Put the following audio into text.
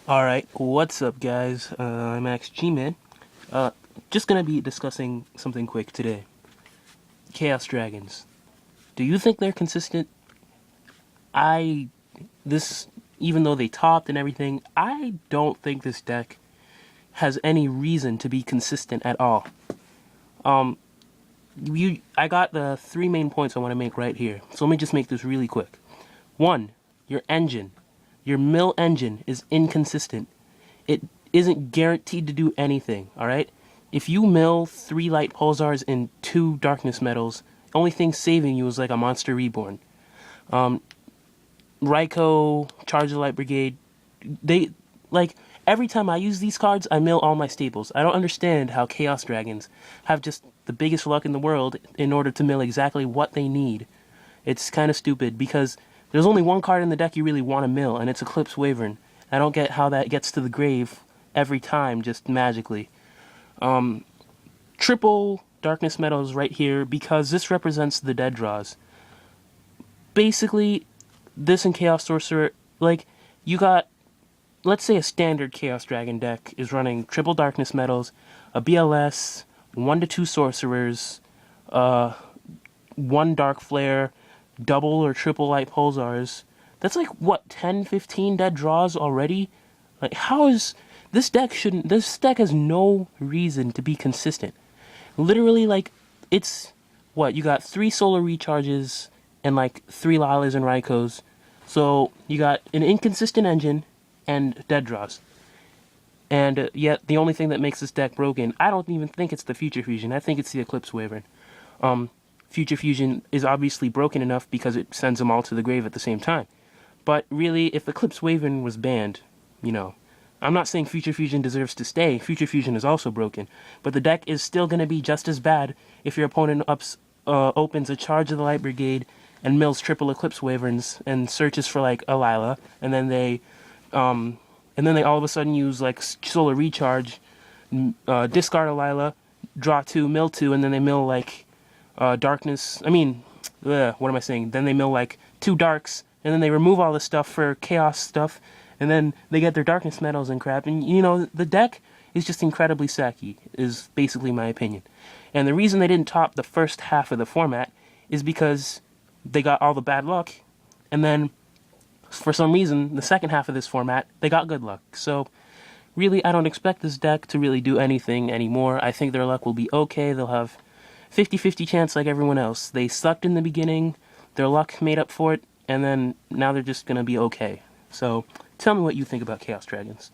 Alright, what's up guys? iMaxxGMAN. Uh, just gonna be discussing something quick today. Chaos Dragons. Do you think they're consistent? I, this, even though they topped and everything, I don't think this deck has any reason to be consistent at all. I got the three main points I want to make right here. So let me just make this really quick. One, your engine. Your mill engine is inconsistent. It isn't guaranteed to do anything, alright? If you mill 3 light pulsars and 2 darkness metals, the only thing saving you is like a monster reborn. Raikou, Charge the Light Brigade, they, like, every time I use these cards, I mill all my staples. I don't understand how Chaos Dragons have just the biggest luck in the world in order to mill exactly what they need. It's kind of stupid because there's only one card in the deck you really want to mill, and it's Eclipse Wyvern. I don't get how that gets to the grave every time, just magically. Triple Darkness Metals right here because this represents the dead draws. Basically, this and Chaos Sorcerer, like, you got, let's say a standard Chaos Dragon deck is running triple Darkness Metals, a BLS, 1 to 2 Sorcerers, 1 Dark Flare, double or triple Light Pulsars. That's like, what, 10, 15 dead draws already? Like, how is... This deck has no reason to be consistent. Literally, like, it's... What, you got 3 Solar Recharges and, like, 3 Lilas and Raikous. So, you got an inconsistent engine and dead draws. And yet, the only thing that makes this deck broken, I don't even think it's the Future Fusion. I think it's the Eclipse Wyvern. Future Fusion is obviously broken enough because it sends them all to the grave at the same time. But really, if Eclipse Wyvern was banned, you know, I'm not saying Future Fusion deserves to stay. Future Fusion is also broken. But the deck is still going to be just as bad if your opponent opens a Charge of the Light Brigade and mills triple Eclipse Wyverns and searches for, like, a Lila, and then they all of a sudden use, like, Solar Recharge, discard a Lila, draw 2, mill 2, and then they mill, like, Darkness... what am I saying? Then they mill, like, 2 Darks, and then they remove all the stuff for Chaos stuff, and then they get their Darkness Metals and crap, and, you know, the deck is just incredibly sacky, is basically my opinion. And the reason they didn't top the first half of the format is because they got all the bad luck, and then, for some reason, the second half of this format, they got good luck. So, really, I don't expect this deck to really do anything anymore. I think their luck will be okay. They'll have 50-50 chance like everyone else. They sucked in the beginning, their luck made up for it, and then now they're just going to be okay. So, tell me what you think about Chaos Dragons.